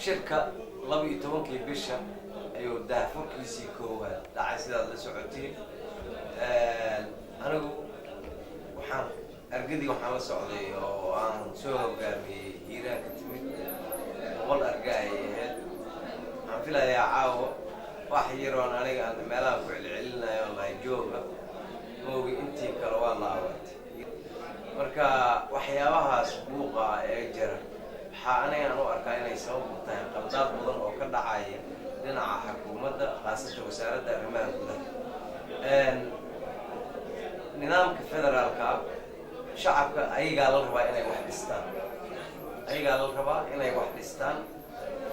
شركة لبي تمنكي بيشة أيوة دافور كيسي كوها داعي سيدا لسعودين أنا وحان أرقدي وحان لسعودي وأنا سوق قامي إيران كتمي والله أرقاي عم فيلا يا عاو واحد يرون أنا ملاك وعلنا يلا يجوبه موجي أنتي كروان لاوت marka waxyaabahaas buuqa ee jira waxa anaga u arkaa inay sabab u tahay qaldaad badan oo ka dhacaya dhinaca xukuumadda qaasada wasaaradda arrimaha gudaha nidaamka federaalka shacabka ayaga la rabaa inay wax dhistaan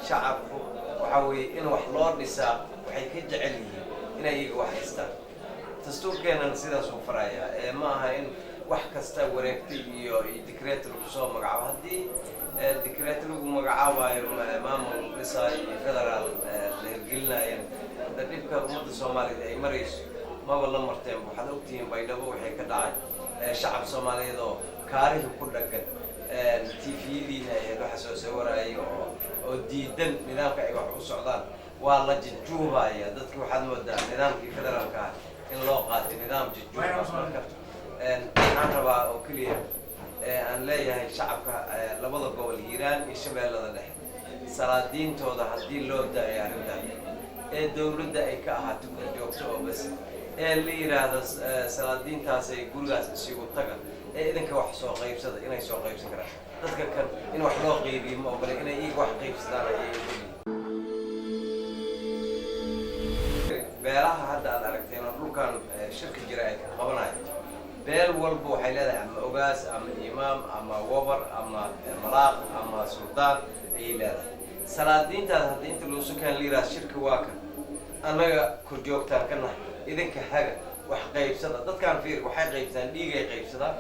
shacabku waxa weeye in wax loo dhisaa waxay ka jecel yihiin inay iyaga wax dhistaan dastuurkeena sidaas u faraya ma aha in wax kasta wareegtay iyo decreet lagu soo magacaabo hadii decreet lagu magacaabayo maamul dhisay federaal la hirgelinayo dadka ummadda Soomaaliyeed ay marayso ma wala marteen waxaad ogtihiin baydhabo waxay ka dhacay shacab Soomaaliyeed oo kaariga ku dhagan TV-diina ay waxa soo warayay oo diidan nidaamka ay wax u socdaan waa la jijuubaya dadkii waxaad moodaa nidaamkii federaalka in loo qaatay nidaam jijuub أنا ربا أكليه أن لا يهين شعبك لبض قبل إيران يشبه لذا سلادين تودا هدين لود دا يعني دا الدولة دا إيكاها تكون جوكتو بس اللي هذا سلادين تاسي يقول سيقول تجا إذا كواح سوق غيب سد إنه سوق غيب سكرة تذكر كان إنه واحد لو غيبي ما قبل إنه إيه واحد غيب سدنا بيراها هذا الأركتين نقول كان شركة جرائد قبناي بيل والبو حيلada ama ogaas ama imaam ama wabar ama maraaq ama sultaan ay leedahay salaadiintaas hadii inta loo sukaan liiraa shirka waa kan anaga ku joogtaan kana idinka haga wax qaybsada dadkan fiir waxay qaybsadaan dhiigay qaybsadaan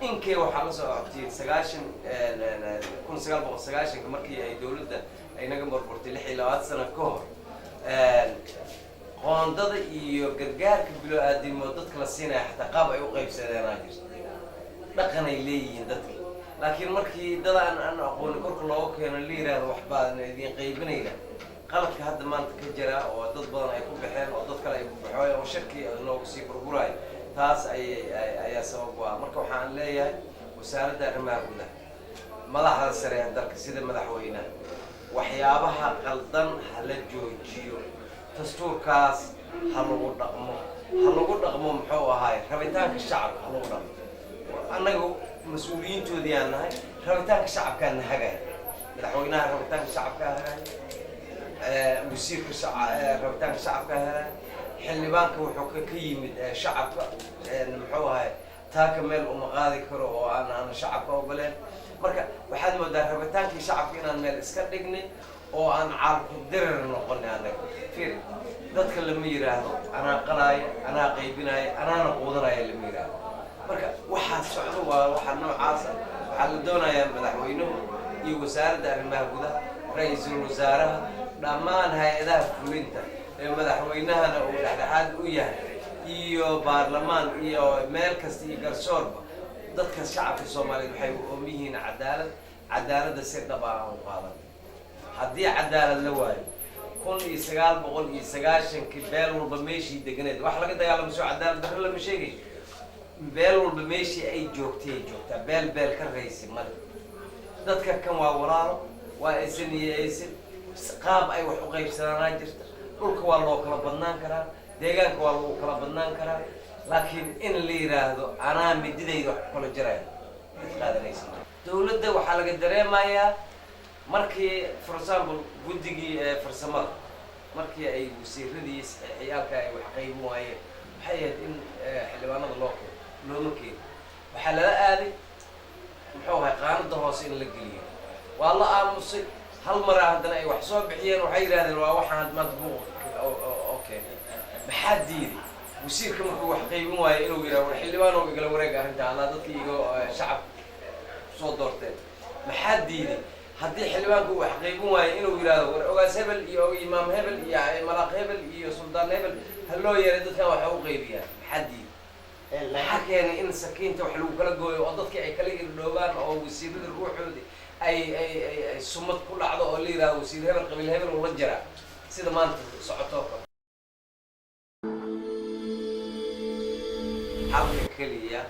inkee waxa la soo abtiin 1990 markii ay dawladda ay naga marburtay 26 sano ka hor qoondada iyo gargaarka bilaaadimo dadka la siinay xataa qaab ay u qaybsadeen jirto dhaqan ay leeyihiin dadka laakiin markii dad aan aqoon korka loo keeno liiraan wax baan idin qaybinayna qalabka hadda maanta ka jira oo dad badan ay ku baxeen oo dad kale ay ku baxooyeen oo shirki loogu sii burburay taas ay sabab u ah marka waxaan leeyahay wasaaradda arrimaha gudaha madaxda sare ee dalka sida madaxweynaha waxyaabaha qaldan hala joojiyo dastuurkaas halagu dhaqmo muxuu ahaay rabitaanka shacabka halagu dhaqmo annagu mas'uuliyiintoodii aan nahay rabitaanka shacabkaan hagay madaxweynaha rabitaanka shacabka hagay wasiirka rabitaanka shacabka hagay xildhibaanka wuxuu ka yimid shacabka muxuu ahaay taaka meel uma qaadi karo oo aan shacabka ogoleen marka waxaad moodaa rabitaankii shacabka inaan meel iska dhignay oo aan caalku dirar noqonay anaga fiir dadka lama yiraahdo ana qalaay ana qaybinaay ana quudanaay lama yiraahdo marka waxa socdo waa waxa noocaas waxa la doonayaa madaxweynuhu iyo wasaaradda arrimaha gudaha ra'iisul wasaaraha dhammaan hay'adaha fulinta ee madaxweynahana uu dhexdhexaad u yahay iyo baarlamaan iyo meel kasta iyo garsoorba dadka shacabka Soomaaliyeed waxay u oomihiin cadaaladda si dhab ah u qaadan haddii cadaalad la waayo 1990 beel walba meeshii deganeed wax laga dagaalamo soo cadaalad darro lama sheegay beel walba meeshii ay joogtaa beel ka raysay mar dadka kan waa walaalo waa aysan qaab ay wax u qaybsanaan jirta dhulka waa loo kala badnaan karaa deegaanka waa loo kala badnaan karaa laakiin in la yiraahdo anaa mididayda wax kala jiray qaadanaysa dawladda waxa laga dareemayaa markii for example guddigii farsamada markii ay wasiiradii saxiixiyaalka ay wax qaybin waayeen waxay ahayd in xildhibaanada looma keenin waxaa lala aaday muxuu ahay qaanada hoose in la geliyo waa la aamusay hal mar haddana ay wax soo bixiyeen waxay yiraahdeen waa waxaan maanta buuq okay maxaa diiday wasiirka markuu wax qaybin waayo inuu yiraahdo xildhibaan oo igala wareeg arrinta ana dadkii igo shacab soo doorteen maxaa diiday haddii xildhibaanku wax qaybin waayo inuu yiraahdo war ogaas hebel iyo imaam hebel iyo malaaq hebel iyo suldaan hebel hal loo yeeray dadkan wax u qaybiyaan maxaa diiday maxaa keenay in sakiinta wax lagu kala gooyo oo dadkii ay kala irdhoobaan oo wasiirada ruuxoodii ay sumad ku dhacdo oo la yiraahdo wasiir hebel qabiil hebel ula jira sida maanta socoto xalka kaliya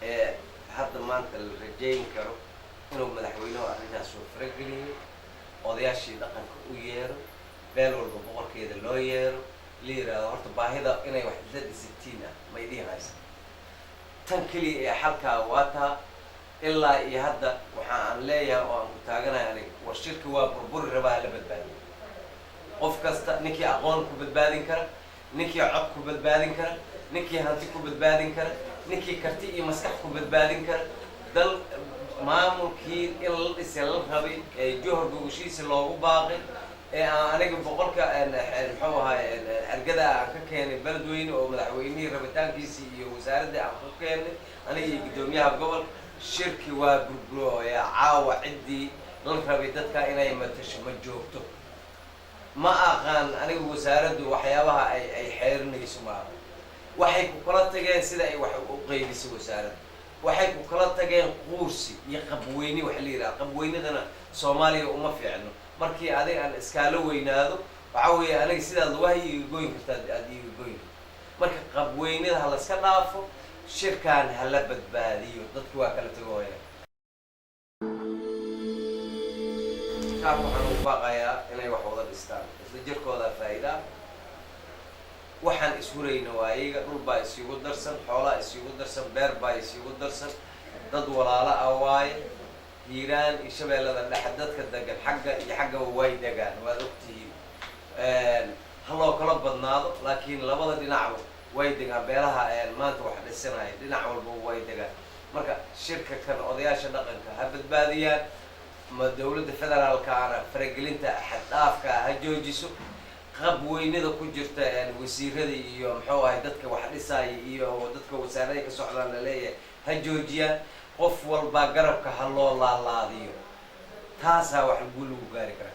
ee hadda maanta la rajayn karo inuu madaxweynuhu arrintaas soo farageliyo odayaashii dhaqanka u yeero beel walba boqorkeeda loo yeero la yiraahdo horta baahida inay wax dad 60 ah ma idiin haysa tan kaliya ee xalkaa waa taa ilaa iyo hadda waxa aan leeyahay oo aan ku taaganahay aniga war shirka waa burburi rabaa la badbaadiyo qof kasta ninkii aqoon ku badbaadin kara ninkii cod ku badbaadin kara ninkii hanti ku badbaadin kara ninkii karti iyo maskax ku badbaadin kara dal maamulkii in la dhisay la rabay ee johor gogoshiisa loogu baaqay ee aniga boqolka muxuu ahaay argada aan ka keenay beledweyne oo madaxweynihii rabitaankiisii iyo wasaaradda aan ku keenay aniga iyo guddoomiyaha gobol shirki waa burburo ee caawa ciddii la rabay dadka inay matasho ma joogto ma aqaan aniga wasaaraddu waxyaabaha ay xeerinayso ma aqaan waxay ku kala tageen sida ay wax u qeybisay wasaaradda waxay ku kala tageen quursi iyo qabweyni wax la yiraahdo qabweynadana Soomaaliya uma fiicno markii adiga aan iskaala weynaado waxa weeye aniga sidaad wahay gooyin kartaa aad iiga gooyin marka qabweynada hala iska dhaafo shirkaan hala badbaadiyo dadku waa kala tagayaan shacabku waxaan u baaqayaa inay wax wada dhistaan isla jirkooda faa'iida waxaan ishurayna waa iyaga dhul baa isugu darsan xoolaa isugu darsan beer baa isugu darsan dad walaalo ah waaye hiiraan iyo shabeellada dhexe dadka degan xagga iyo xagga way degaan waad ogtihiin haloo kala badnaado laakiin labada dhinacba way degaan beelaha maanta wax dhisanaya dhinac walba way degaan marka shirka kan odayaasha dhaqanka ha badbaadiyaan ma dawladda federaalka ana faragelinta xad dhaafka ha joojiso qabweynada ku jirta wasiirada iyo muxuu ahay dadka wax dhisaya iyo dadka wasaarada ka socdaan la leeyahay ha joojiyaan qof walba garabka ha loo laalaadiyo taasaa wax lagu gaari karaa